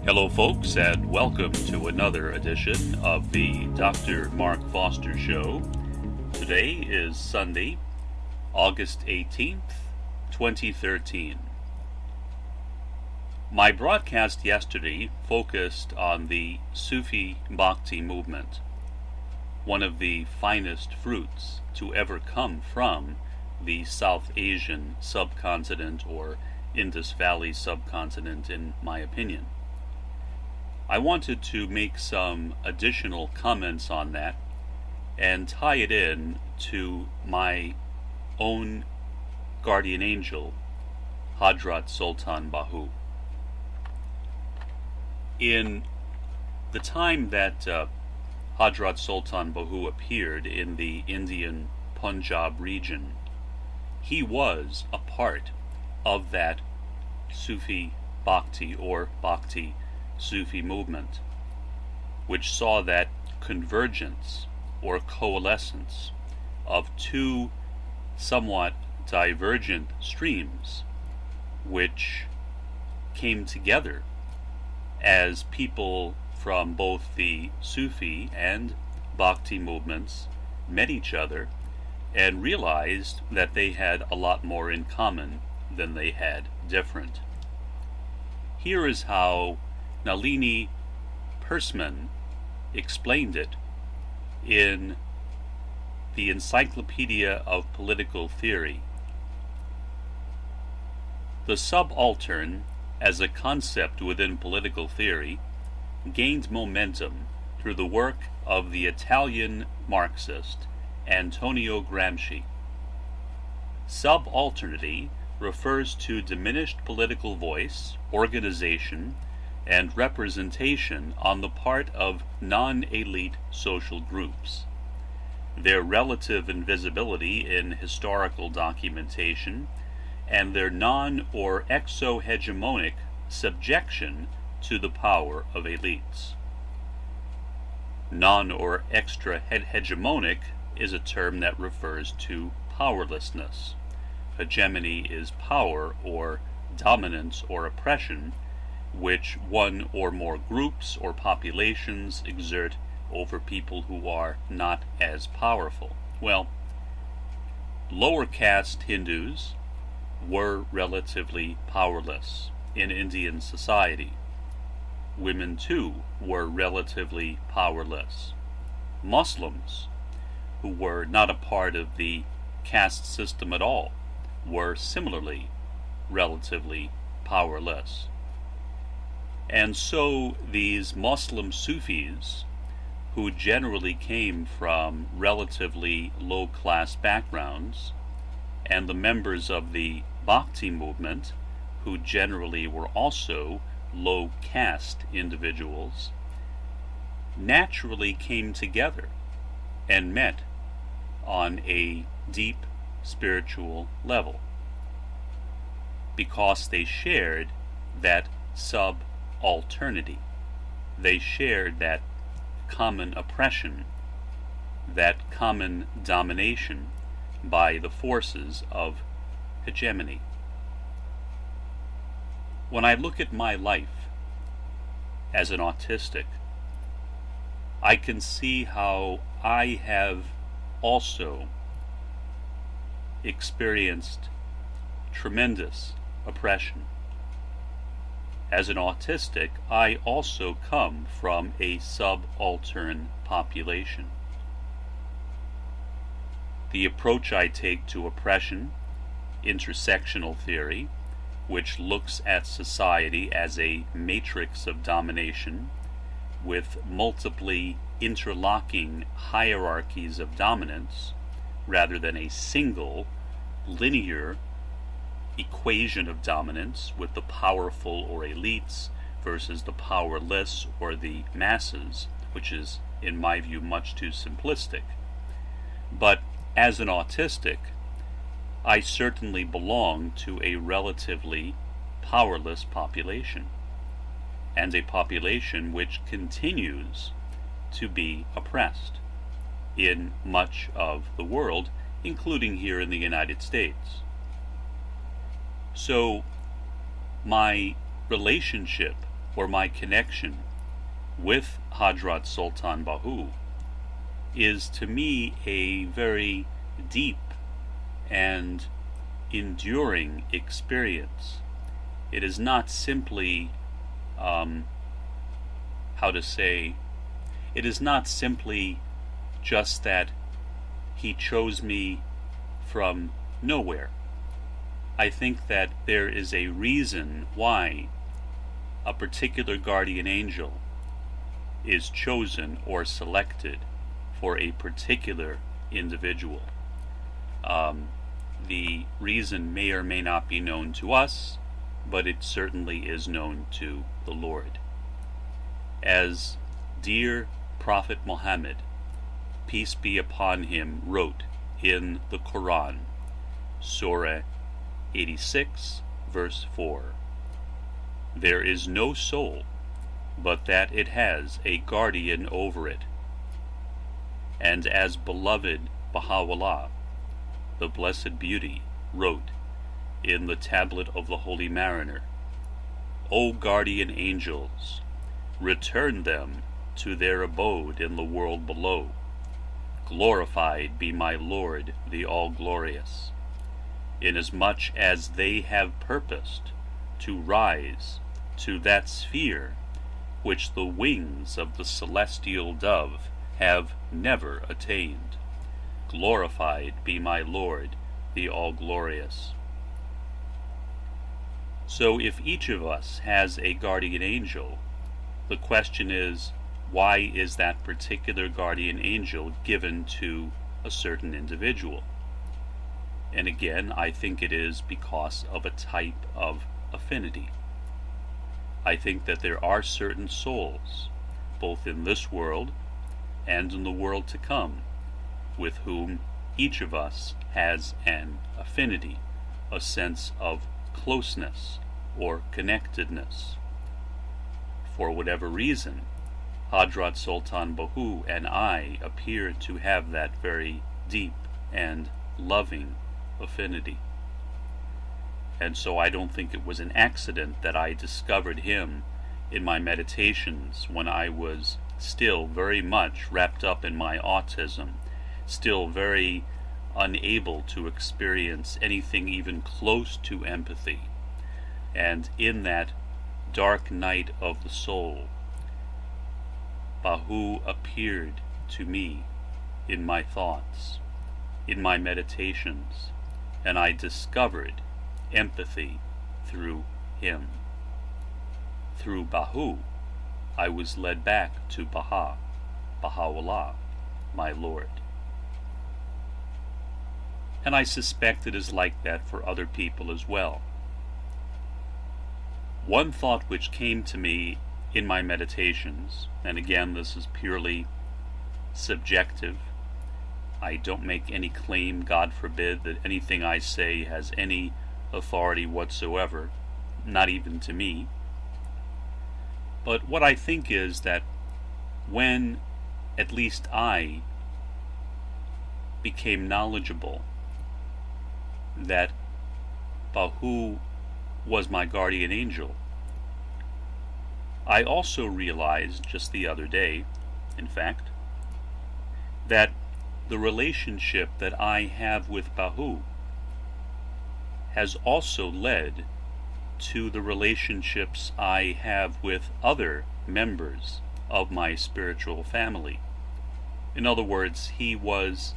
Hello folks, and welcome to another edition of the Dr. Mark Foster Show. Today is Sunday, August 18th, 2013. My broadcast yesterday focused on the Sufi Bhakti movement, one of the finest fruits to ever come from the South Asian subcontinent, or Indus Valley subcontinent in my opinion. I wanted to make some additional comments on that and tie it in to my own guardian angel, Ḥaḍrat Sulṭān Bāhū. In the time that Ḥaḍrat Sulṭān Bāhū appeared in the Indian Punjab region, he was a part of that Sufi Bhakti or Bhakti-Ṣūfī movement, which saw that convergence or coalescence of two somewhat divergent streams which came together as people from both the Sufi and Bhakti movements met each other and realized that they had a lot more in common than they had different. Here is how Nalini Persman explained it in the Encyclopedia of Political Theory. The subaltern, as a concept within political theory, gained momentum through the work of the Italian Marxist Antonio Gramsci. Subalternity refers to diminished political voice, organization, and representation on the part of non-elite social groups. Their relative invisibility in historical documentation, and their non- or exo-hegemonic subjection to the power of elites. Non- or extra-hegemonic is a term that refers to powerlessness. Hegemony is power or dominance or oppression, which one or more groups or populations exert over people who are not as powerful. Well, lower caste Hindus were relatively powerless in Indian society. Women too were relatively powerless. Muslims, who were not a part of the caste system at all, were similarly relatively powerless. And so these Muslim Sufis, who generally came from relatively low-class backgrounds, and the members of the Bhakti movement, who generally were also low-caste individuals, naturally came together and met on a deep spiritual level, because they shared that subalternity. They shared that common oppression, that common domination by the forces of hegemony. When I look at my life as an autistic, I can see how I have also experienced tremendous oppression. As an autistic, I also come from a subaltern population. The approach I take to oppression, intersectional theory, which looks at society as a matrix of domination with multiply interlocking hierarchies of dominance, rather than a single linear equation of dominance with the powerful or elites versus the powerless or the masses, which is, in my view, much too simplistic. But as an autistic, I certainly belong to a relatively powerless population, and a population which continues to be oppressed in much of the world, including here in the United States. So my relationship or my connection with Ḥaḍrat Sulṭān Bāhū is to me a very deep and enduring experience. It is not simply, it is not simply just that he chose me from nowhere. I think that there is a reason why a particular guardian angel is chosen or selected for a particular individual. The reason may or may not be known to us, but it certainly is known to the Lord. As dear Prophet Muhammad, peace be upon him, wrote in the Quran, Surah 86, verse 4, "There is no soul but that it has a guardian over it." And as beloved Baha'u'llah, the Blessed Beauty, wrote in the Tablet of the Holy Mariner, "O guardian angels, return them to their abode in the world below. Glorified be my Lord, the All-Glorious, inasmuch as they have purposed to rise to that sphere which the wings of the celestial dove have never attained. Glorified be my Lord, the All-Glorious." So if each of us has a guardian angel, the question is, why is that particular guardian angel given to a certain individual? And again, I think it is because of a type of affinity. I think that there are certain souls, both in this world and in the world to come, with whom each of us has an affinity, a sense of closeness or connectedness. For whatever reason, Ḥaḍrat Sulṭān Bāhū and I appear to have that very deep and loving affinity. And so I don't think it was an accident that I discovered him in my meditations when I was still very much wrapped up in my autism, still very unable to experience anything even close to empathy. And in that dark night of the soul, Bāhū appeared to me in my thoughts, in my meditations, and I discovered empathy through him. Through Bāhū, I was led back to Baha'u'llah, my Lord. And I suspect it is like that for other people as well. One thought which came to me in my meditations, and again this is purely subjective, I don't make any claim, God forbid, that anything I say has any authority whatsoever, not even to me. But what I think is that when at least I became knowledgeable that Bāhū was my guardian angel, I also realized just the other day, in fact, that the relationship that I have with Bāhū has also led to the relationships I have with other members of my spiritual family. In other words, he was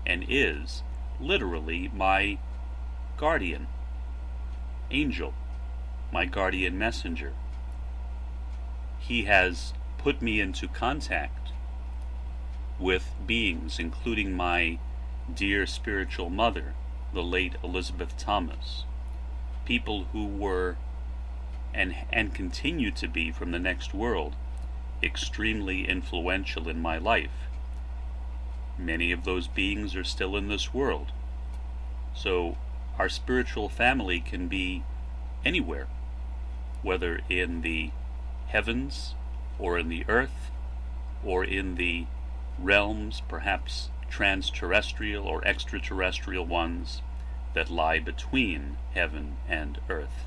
and is literally my guardian angel, my guardian messenger. He has put me into contact with beings, including my dear spiritual mother, the late Elizabeth Thomas, people who were and continue to be from the next world extremely influential in my life. Many of those beings are still in this world. So our spiritual family can be anywhere, whether in the heavens or in the earth or in the realms, perhaps trans-terrestrial or extraterrestrial ones, that lie between heaven and earth.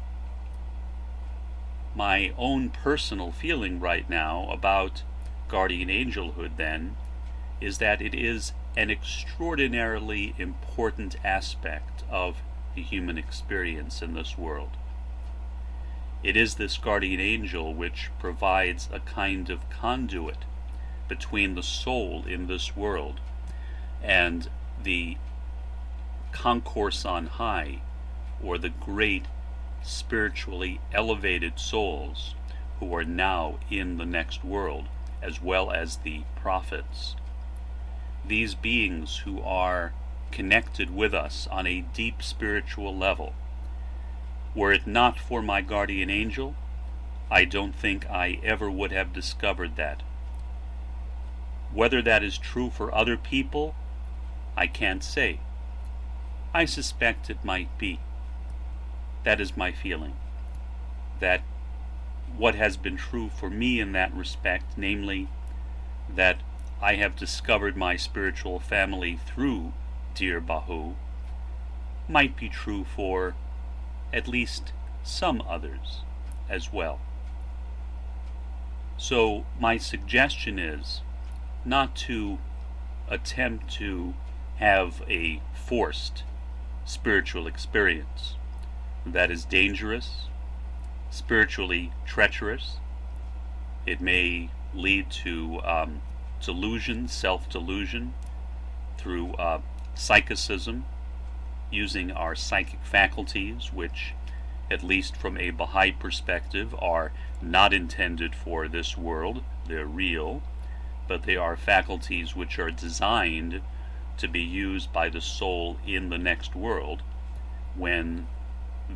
My own personal feeling right now about guardian angelhood, then, is that it is an extraordinarily important aspect of the human experience in this world. It is this guardian angel which provides a kind of conduit between the soul in this world and the concourse on high, or the great spiritually elevated souls who are now in the next world, as well as the prophets. These beings who are connected with us on a deep spiritual level. Were it not for my guardian angel, I don't think I ever would have discovered that. Whether that is true for other people, I can't say. I suspect it might be. That is my feeling. That what has been true for me in that respect, namely that I have discovered my spiritual family through dear Bāhū, might be true for at least some others as well. So my suggestion is not to attempt to have a forced spiritual experience. That is dangerous, spiritually treacherous. It may lead to delusion, self-delusion, through psychicism, using our psychic faculties, which, at least from a Baha'i perspective, are not intended for this world. They're real, but they are faculties which are designed to be used by the soul in the next world, when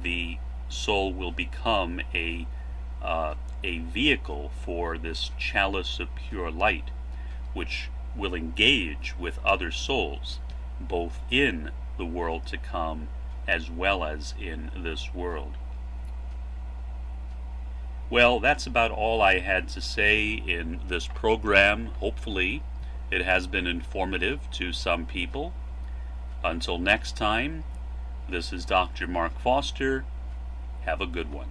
the soul will become a vehicle for this chalice of pure light, which will engage with other souls, both in the world to come as well as in this world. Well, that's about all I had to say in this program. Hopefully it has been informative to some people. Until next time, this is Dr. Mark Foster. Have a good one.